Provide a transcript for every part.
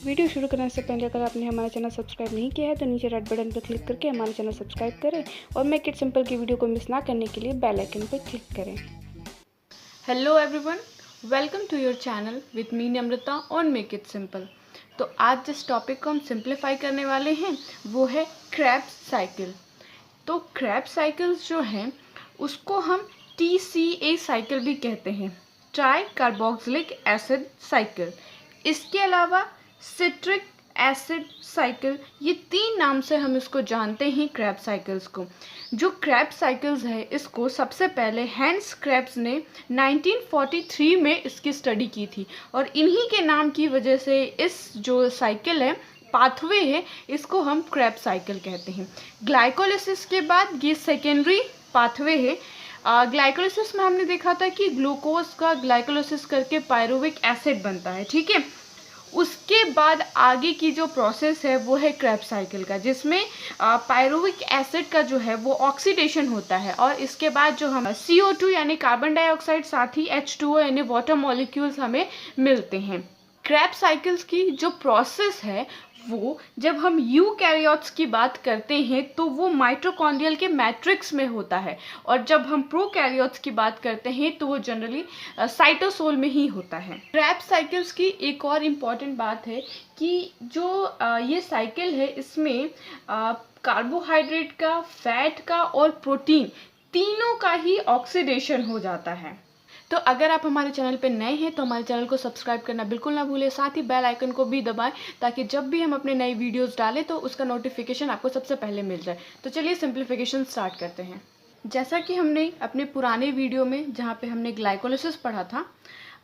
Video शुरू करने से पहले अगर आपने हमारा चैनल सब्सक्राइब नहीं किया है तो नीचे रेड बटन पर क्लिक करके हमारा चैनल सब्सक्राइब करें और मेक इट सिंपल की वीडियो को मिस ना करने के लिए बेल आइकन पर क्लिक करें। Hello everyone, welcome to your channel with me Namrata on make it simple. तो आज जिस टॉपिक को हम सिंप्लीफाई करने वाले हैं वो है क्रेब्स साइकिल। तो क्रेब्स साइकिल्स जो हैं उसको हम TCA साइकिल भी कहते हैं, ट्राई कार्बोक्सिलिक एसिड साइकिल। इसके अलावा सिट्रिक एसिड साइकिल, ये तीन नाम से हम इसको जानते हैं क्रैब साइकिल्स को। जो क्रैब साइकिल्स है इसको सबसे पहले हैंस क्रेब्स ने 1943 में इसकी स्टडी की थी और इन्हीं के नाम की वजह से इस जो साइकिल है, पाथवे है, इसको हम क्रैब साइकिल कहते हैं। ग्लाइकोलिसिस के बाद ये सेकेंडरी पाथवे है। ग्लाइकोलिसिस में हमने देखा था कि ग्लूकोज का ग्लाइकोलिसिस करके पायरुविक एसिड बनता है, ठीक है। उसके बाद आगे की जो प्रोसेस है वो है क्रेब साइकिल का, जिसमें पायरुविक एसिड का जो है वो ऑक्सीडेशन होता है और इसके बाद जो हम CO2 यानी कार्बन डाइऑक्साइड साथ ही H2O यानी वाटर मॉलिक्यूल्स हमें मिलते हैं। क्रेब साइकिल्स की जो प्रोसेस है वो जब हम यूकैरियोट्स की बात करते हैं तो वो माइटोकॉन्ड्रियल के मैट्रिक्स में होता है और जब हम प्रोकैरियोट्स की बात करते हैं तो वो जनरली साइटोसोल में ही होता है। क्रेब साइकिल्स की एक और इम्पॉर्टेंट बात है कि जो ये साइकिल है इसमें कार्बोहाइड्रेट का, फैट का और प्रोटीन तीनों का ही ऑक्सीडेशन हो जाता है। तो अगर आप हमारे चैनल पे नए हैं तो हमारे चैनल को सब्सक्राइब करना बिल्कुल ना भूलें, साथ ही बेल आइकन को भी दबाएं ताकि जब भी हम अपने नई वीडियोस डालें तो उसका नोटिफिकेशन आपको सबसे पहले मिल जाए। तो चलिए सिंप्लीफिकेशन स्टार्ट करते हैं। जैसा कि हमने अपने पुराने वीडियो में जहाँ पे हमने ग्लाइकोलिसिस पढ़ा था,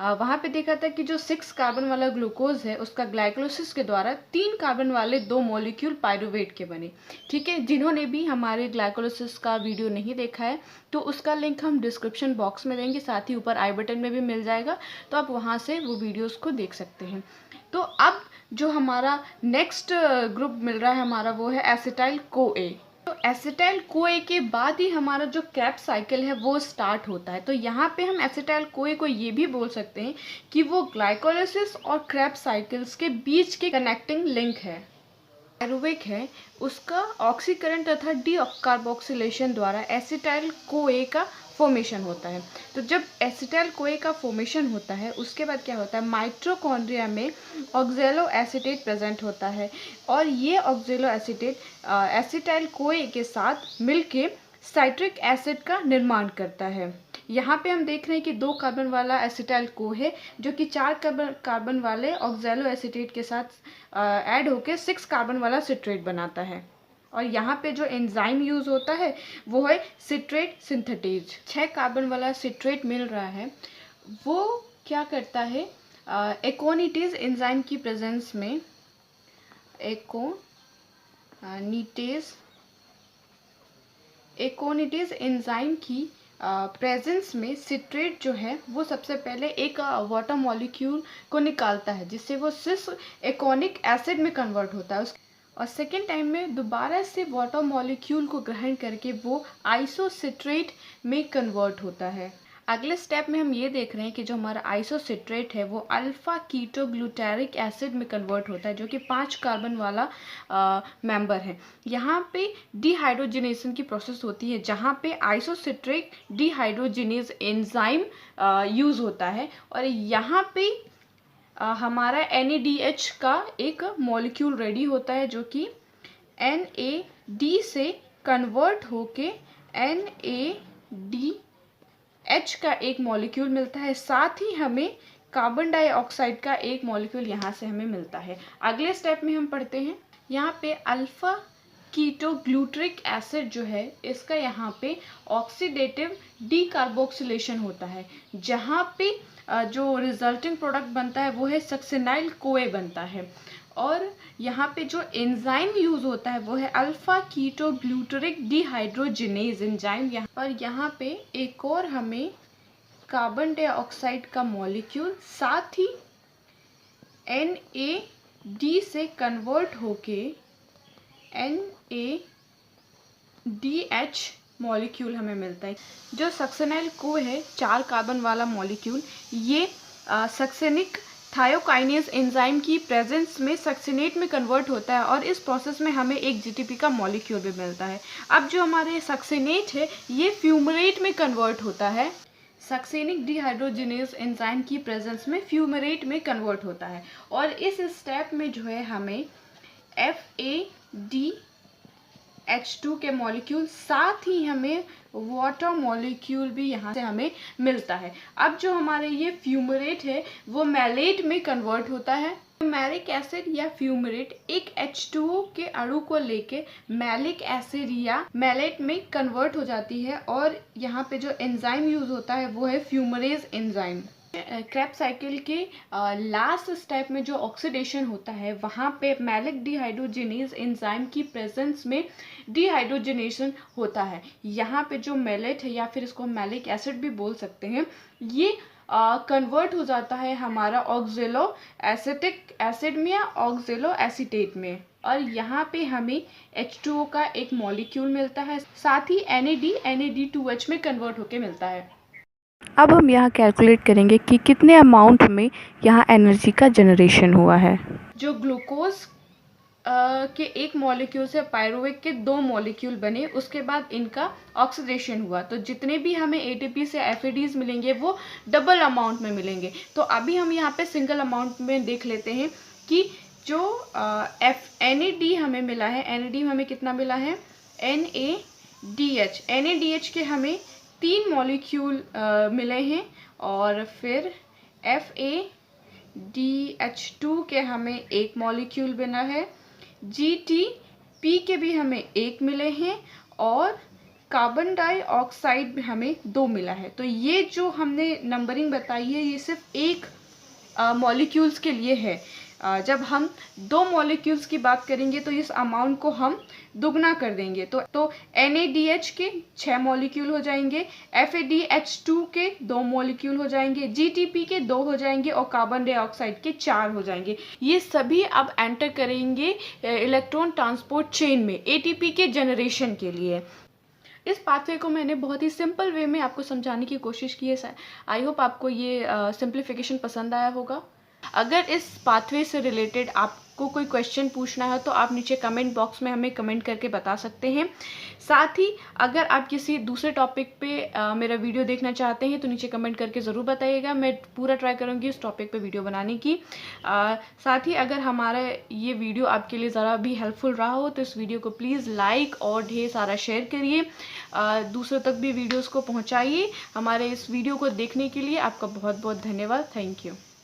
वहाँ पे देखा था कि जो 6 कार्बन वाला ग्लूकोज है उसका ग्लाइकोलिसिस के द्वारा 3 कार्बन वाले 2 मॉलिक्यूल पायरुवेट के बने, ठीक है। जिन्होंने भी हमारे ग्लाइकोलिसिस का वीडियो नहीं देखा है तो उसका लिंक हम डिस्क्रिप्शन बॉक्स में देंगे, साथ ही ऊपर आई बटन में भी मिल जाएगा, तो आप वहाँ से वो वीडियोस को देख सकते हैं। तो अब जो हमारा नेक्स्ट ग्रुप मिल रहा है हमारा वो है एसिटाइल CoA। तो एसिटाइल CoA के बाद ही हमारा जो क्रेब साइकिल है वो स्टार्ट होता है। तो यहाँ पे हम एसिटाइल CoA को ये भी बोल सकते हैं कि वो ग्लाइकोलिसिस और क्रेब साइकिल्स के बीच के कनेक्टिंग लिंक है। पायरुवेट है उसका ऑक्सीकरण तथा डी कार्बोक्सिलेशन द्वारा एसिटाइल CoA का फॉर्मेशन होता है। तो जब एसिटाइल CoA का फॉर्मेशन होता है उसके बाद क्या होता है, माइटोकॉन्ड्रिया में ऑक्जेलो एसीटेट प्रेजेंट होता है और ये ऑक्जेलो एसीटेट एसिटाइल CoA के साथ मिलके साइट्रिक एसिड का निर्माण करता है। यहाँ पे हम देख रहे हैं कि 2 कार्बन वाला एसिटाइल CoA है जो कि 4 कार्बन वाले ऑक्जेलो एसीटेट के साथ ऐड होकर 6 कार्बन वाला सिट्रेट बनाता है। और यहाँ पे जो एंजाइम यूज होता है वो है सिट्रेट सिंथेटेज। 6 कार्बन वाला सिट्रेट मिल रहा है, वो क्या करता है, एकोनिटेज एंजाइम की प्रेजेंस में एकोनिटेज एंजाइम की प्रेजेंस में सिट्रेट जो है वो सबसे पहले एक वाटर मॉलिक्यूल को निकालता है जिससे वो सिस एकोनिक एसिड में कन्वर्ट होता है और सेकेंड टाइम में दोबारा से वाटर मॉलिक्यूल को ग्रहण करके वो आइसोसिट्रेट में कन्वर्ट होता है। अगले स्टेप में हम ये देख रहे हैं कि जो हमारा आइसोसिट्रेट है वो अल्फा कीटोग्लूटारिक एसिड में कन्वर्ट होता है जो कि 5 कार्बन वाला मेंबर है। यहाँ पे डिहाइड्रोजिनेशन की प्रोसेस होती है जहाँ पे आइसोसिट्रिक डिहाइड्रोजिनेज एंजाइम यूज होता है और यहाँ पे हमारा NADH का एक मॉलिक्यूल रेडी होता है जो कि NAD से कन्वर्ट होके NADH का एक मॉलिक्यूल मिलता है, साथ ही हमें कार्बन डाइऑक्साइड का एक मॉलिक्यूल यहाँ से हमें मिलता है। अगले स्टेप में हम पढ़ते हैं, यहाँ पे अल्फा कीटोग्लूटरिक एसिड जो है इसका यहाँ पे ऑक्सीडेटिव डीकार्बोक्सिलेशन होता है जहाँ पे जो रिजल्टिंग प्रोडक्ट बनता है वो है सक्सिनाइल CoA बनता है और यहाँ पे जो एंजाइम यूज होता है वो है अल्फा कीटोग्लूटरिक डिहाइड्रोजिनेज एंजाइम। और यहाँ पे एक और हमें कार्बन डाइऑक्साइड का मॉलिक्यूल साथ ही NAD से कन्वर्ट होके NADH मॉलिक्यूल हमें मिलता है। जो सक्सेनाइल CoA है 4 कार्बन वाला मॉलिक्यूल, ये सक्सेनिक थायोकाइनेज एंजाइम की प्रेजेंस में सक्सिनेट में कन्वर्ट होता है और इस प्रोसेस में हमें एक जीटीपी का मॉलिक्यूल भी मिलता है। अब जो हमारे सक्सिनेट है ये फ्यूमरेट में कन्वर्ट होता है, सक्सेनिक डिहाइड्रोजिनेज एंजाइम की प्रेजेंस में फ्यूमरेट में कन्वर्ट होता है और इस स्टेप में जो है हमें FADH2 के मॉलिक्यूल, साथ ही हमें वाटर मॉलिक्यूल भी यहाँ से हमें मिलता है। अब जो हमारे ये फ्यूमरेट है वो मैलेट में कन्वर्ट होता है। मैलिक एसिड या फ्यूमरेट एक H2O के अणु को लेके मैलिक एसिड या मैलेट में कन्वर्ट हो जाती है और यहाँ पे जो एंजाइम यूज होता है वो है फ्यूमरेज एंजाइम। क्रेब्स साइकिल के लास्ट स्टेप में जो ऑक्सीडेशन होता है वहाँ पे मैलिक डिहाइड्रोजिनेज एंजाइम की प्रेजेंस में डिहाइड्रोजिनेशन होता है। यहाँ पे जो मैलेट है या फिर इसको मैलिक एसिड भी बोल सकते हैं, ये कन्वर्ट हो जाता है हमारा ऑक्जेलो एसिटिक एसिड में या ऑक्जेलो एसीटेट में और यहाँ पे हमें H2O का एक मॉलिक्यूल मिलता है, साथ ही NAD2H में कन्वर्ट होके मिलता है। अब हम यहाँ कैलकुलेट करेंगे कि कितने अमाउंट में यहाँ एनर्जी का जनरेशन हुआ है। जो ग्लूकोज के एक मॉलिक्यूल से पायरुवेट के 2 मॉलिक्यूल बने, उसके बाद इनका ऑक्सीडेशन हुआ, तो जितने भी हमें ATP से FADs मिलेंगे वो डबल अमाउंट में मिलेंगे। तो अभी हम यहाँ पे सिंगल अमाउंट में देख लेते हैं कि जो NAD हमें मिला है, NAD हमें कितना मिला है, NADH के हमें 3 मॉलिक्यूल मिले हैं और फिर FADH2 के हमें 1 मॉलिक्यूल बना है, GTP के भी हमें 1 मिले हैं और कार्बन डाइऑक्साइड भी हमें 2 मिला है। तो ये जो हमने नंबरिंग बताई है ये सिर्फ एक मॉलिक्यूल्स के लिए है। जब हम 2 मॉलिक्यूल्स की बात करेंगे तो इस अमाउंट को हम दुगना कर देंगे, तो NADH के 6 मॉलिक्यूल हो जाएंगे, FADH2 के 2 मॉलिक्यूल हो जाएंगे, GTP के 2 हो जाएंगे और कार्बन डाइऑक्साइड के 4 हो जाएंगे। ये सभी अब एंटर करेंगे इलेक्ट्रॉन ट्रांसपोर्ट चेन में ATP के जनरेशन के लिए। इस पाथवे को मैंने बहुत ही सिंपल वे में आपको समझाने की कोशिश की है। आई होप आपको ये सिंप्लीफिकेशन पसंद आया होगा। अगर इस पाथवे से रिलेटेड आपको कोई क्वेश्चन पूछना है तो आप नीचे कमेंट बॉक्स में हमें कमेंट करके बता सकते हैं। साथ ही अगर आप किसी दूसरे टॉपिक पे मेरा वीडियो देखना चाहते हैं तो नीचे कमेंट करके ज़रूर बताइएगा, मैं पूरा ट्राई करूँगी इस टॉपिक पे वीडियो बनाने की। साथ ही अगर हमारा ये वीडियो आपके लिए ज़रा भी हेल्पफुल रहा हो तो इस वीडियो को प्लीज़ लाइक और ढेर सारा शेयर करिए, दूसरों तक भी वीडियोज़ को पहुँचाइए। हमारे इस वीडियो को देखने के लिए आपका बहुत बहुत धन्यवाद। Thank you.